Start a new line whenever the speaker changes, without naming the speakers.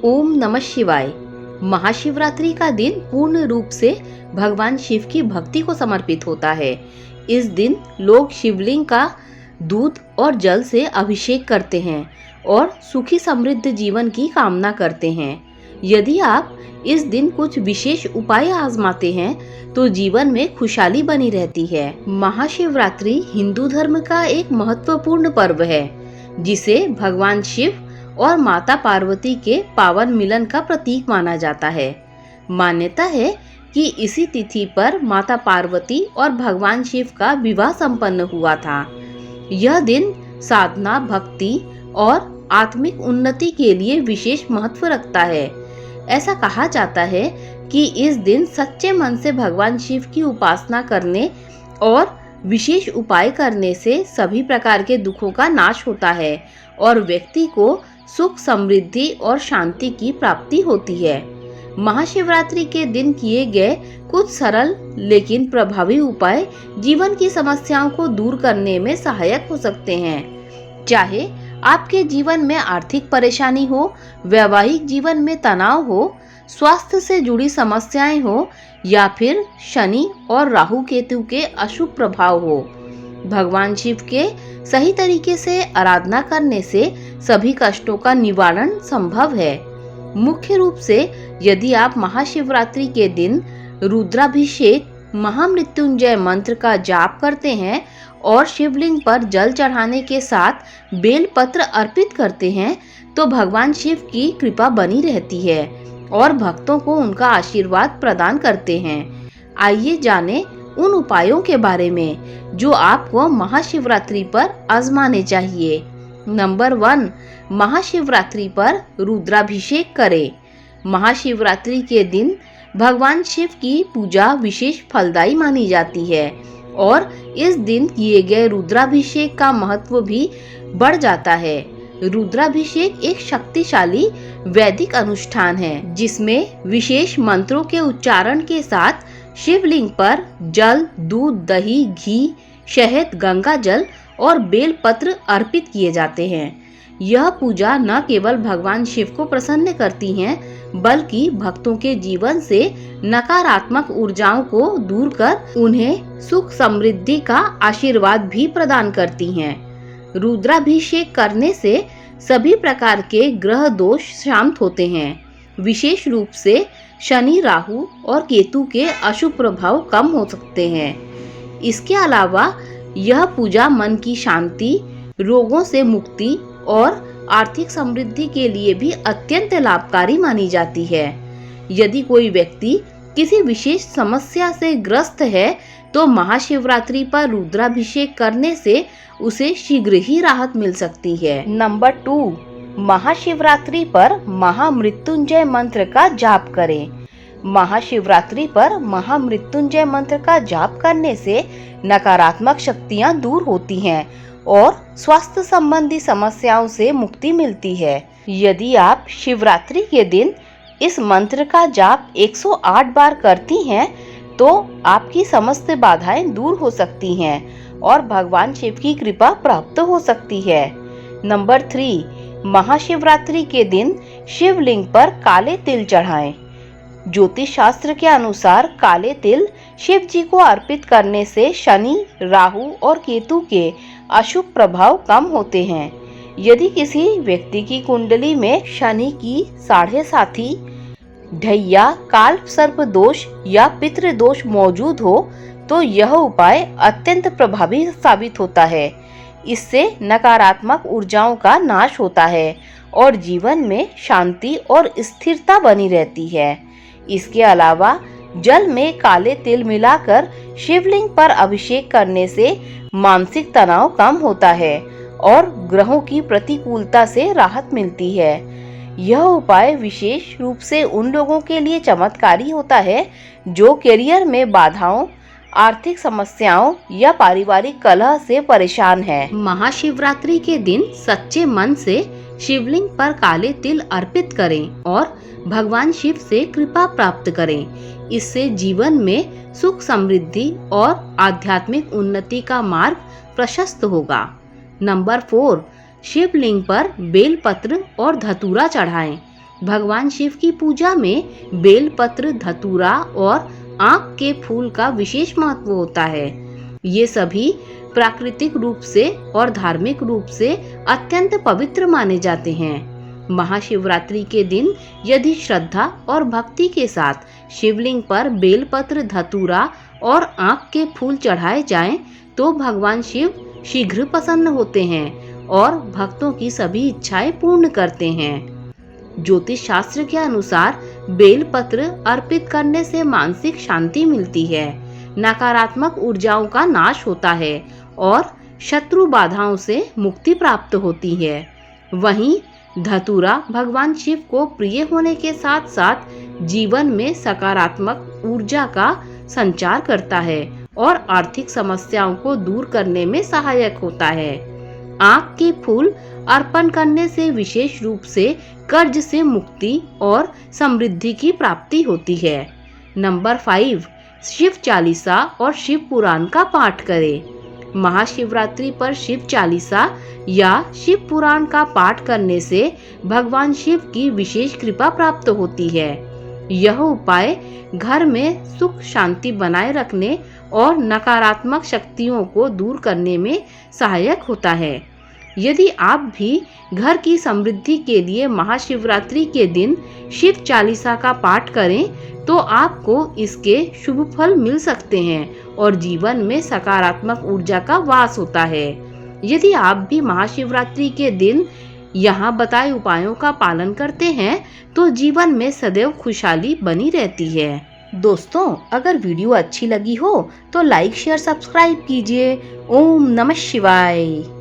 ओम नमः शिवाय। महाशिवरात्रि का दिन पूर्ण रूप से भगवान शिव की भक्ति को समर्पित होता है। इस दिन लोग शिवलिंग का दूध और जल से अभिषेक करते हैं और सुखी समृद्ध जीवन की कामना करते हैं। यदि आप इस दिन कुछ विशेष उपाय आजमाते हैं तो जीवन में खुशहाली बनी रहती है। महाशिवरात्रि हिंदू धर्म का एक महत्वपूर्ण पर्व है, जिसे भगवान शिव और माता पार्वती के पावन मिलन का प्रतीक माना जाता है। मान्यता है कि इसी तिथि पर माता पार्वती और भगवान शिव का विवाह संपन्न हुआ था। यह दिन साधना, भक्ति और आत्मिक उन्नति के लिए विशेष महत्व रखता है। ऐसा कहा जाता है कि इस दिन सच्चे मन से भगवान शिव की उपासना करने और विशेष उपाय करने से सभी प्रकार के दुखों का नाश होता है और व्यक्ति को सुख, समृद्धि और शांति की प्राप्ति होती है। महाशिवरात्रि के दिन किए गए कुछ सरल लेकिन प्रभावी उपाय जीवन की समस्याओं को दूर करने में सहायक हो सकते हैं। चाहे आपके जीवन में आर्थिक परेशानी हो, वैवाहिक जीवन में तनाव हो, स्वास्थ्य से जुड़ी समस्याएं हो या फिर शनि और राहु केतु के अशुभ प्रभाव हो, भगवान शिव के सही तरीके से आराधना करने से सभी कष्टों का निवारण संभव है। मुख्य रूप से यदि आप महाशिवरात्रि के दिन रुद्राभिषेक, महामृत्युंजय मंत्र का जाप करते हैं और शिवलिंग पर जल चढ़ाने के साथ बेल पत्र अर्पित करते हैं तो भगवान शिव की कृपा बनी रहती है और भक्तों को उनका आशीर्वाद प्रदान करते हैं। आइए जानें उन उपायों के बारे में जो आपको महाशिवरात्रि पर आजमाने चाहिए। नंबर 1, महाशिवरात्रि पर रुद्राभिषेक करें। महाशिवरात्रि के दिन भगवान शिव की पूजा विशेष फलदायी मानी जाती है और इस दिन किए गए रुद्राभिषेक का महत्व भी बढ़ जाता है। रुद्राभिषेक एक शक्तिशाली वैदिक अनुष्ठान है जिसमें विशेष मंत्रों के उच्चारण के साथ शिवलिंग पर जल, दूध, दही, घी, शहद, गंगा जल और बेल पत्र अर्पित किए जाते हैं। यह पूजा न केवल भगवान शिव को प्रसन्न करती हैं, बल्कि भक्तों के जीवन से नकारात्मक ऊर्जाओं को दूर कर उन्हें सुख, समृद्धि का आशीर्वाद भी प्रदान करती हैं। रुद्राभिषेक करने से सभी प्रकार के ग्रह दोष शांत होते हैं। विशेष रूप से शनि, राहु और केतु के अशुभ प्रभाव कम हो सकते हैं। इसके अलावा यह पूजा मन की शांति, रोगों से मुक्ति और आर्थिक समृद्धि के लिए भी अत्यंत लाभकारी मानी जाती है। यदि कोई व्यक्ति किसी विशेष समस्या से ग्रस्त है तो महाशिवरात्रि पर रुद्राभिषेक करने से उसे शीघ्र ही राहत मिल सकती है। नंबर 2, महाशिवरात्रि पर महामृत्युंजय मंत्र का जाप करें। महाशिवरात्रि पर महामृत्युंजय मंत्र का जाप करने से नकारात्मक शक्तियां दूर होती हैं और स्वास्थ्य संबंधी समस्याओं से मुक्ति मिलती है। यदि आप शिवरात्रि के दिन इस मंत्र का जाप 108 बार करती हैं तो आपकी समस्त बाधाएं दूर हो सकती हैं और भगवान शिव की कृपा प्राप्त हो सकती है। नंबर 3, महाशिवरात्रि के दिन शिवलिंग पर काले तिल चढ़ाएं। ज्योतिष शास्त्र के अनुसार काले तिल शिव जी को अर्पित करने से शनि, राहु और केतु के अशुभ प्रभाव कम होते हैं। यदि किसी व्यक्ति की कुंडली में शनि की 7.5 ढैया, काल सर्प दोष या पितृ दोष मौजूद हो तो यह उपाय अत्यंत प्रभावी साबित होता है। इससे नकारात्मक ऊर्जाओं का नाश होता है और जीवन में शांति और स्थिरता बनी रहती है। इसके अलावा जल में काले तिल मिलाकर शिवलिंग पर अभिषेक करने से मानसिक तनाव कम होता है और ग्रहों की प्रतिकूलता से राहत मिलती है। यह उपाय विशेष रूप से उन लोगों के लिए चमत्कारी होता है जो करियर में बाधाओं, आर्थिक समस्याओं या पारिवारिक कलह से परेशान हैं। महाशिवरात्रि के दिन सच्चे मन से शिवलिंग पर काले तिल अर्पित करें और भगवान शिव से कृपा प्राप्त करें। इससे जीवन में सुख, समृद्धि और आध्यात्मिक उन्नति का मार्ग प्रशस्त होगा। नंबर 4, शिवलिंग पर बेलपत्र और धतूरा चढ़ाएं। भगवान शिव की पूजा में बेलपत्र, धतूरा और आँख के फूल का विशेष महत्व होता है। ये सभी प्राकृतिक रूप से और धार्मिक रूप से अत्यंत पवित्र माने जाते हैं। महाशिवरात्रि के दिन यदि श्रद्धा और भक्ति के साथ शिवलिंग पर बेलपत्र, धतूरा और आँख के फूल चढ़ाए जाएं, तो भगवान शिव शीघ्र प्रसन्न होते हैं और भक्तों की सभी इच्छाएं पूर्ण करते हैं। ज्योतिष शास्त्र के अनुसार बेलपत्र अर्पित करने से मानसिक शांति मिलती है, नकारात्मक ऊर्जाओं का नाश होता है और शत्रु बाधाओं से मुक्ति प्राप्त होती है। वहीं धतूरा भगवान शिव को प्रिय होने के साथ साथ जीवन में सकारात्मक ऊर्जा का संचार करता है और आर्थिक समस्याओं को दूर करने में सहायक होता है। आँख के फूल अर्पण करने से विशेष रूप से कर्ज से मुक्ति और समृद्धि की प्राप्ति होती है। नंबर 5, शिव चालीसा और शिव पुराण का पाठ करें। महाशिवरात्रि पर शिव चालीसा या शिव पुराण का पाठ करने से भगवान शिव की विशेष कृपा प्राप्त होती है। यह उपाय घर में सुख शांति बनाए रखने और नकारात्मक शक्तियों को दूर करने में सहायक होता है। यदि आप भी घर की समृद्धि के लिए महाशिवरात्रि के दिन शिव चालीसा का पाठ करें तो आपको इसके शुभ फल मिल सकते हैं और जीवन में सकारात्मक ऊर्जा का वास होता है। यदि आप भी महाशिवरात्रि के दिन यहाँ बताए उपायों का पालन करते हैं तो जीवन में सदैव खुशहाली बनी रहती है। दोस्तों, अगर वीडियो अच्छी लगी हो तो लाइक, शेयर, सब्सक्राइब कीजिए। ओम नमः शिवाय।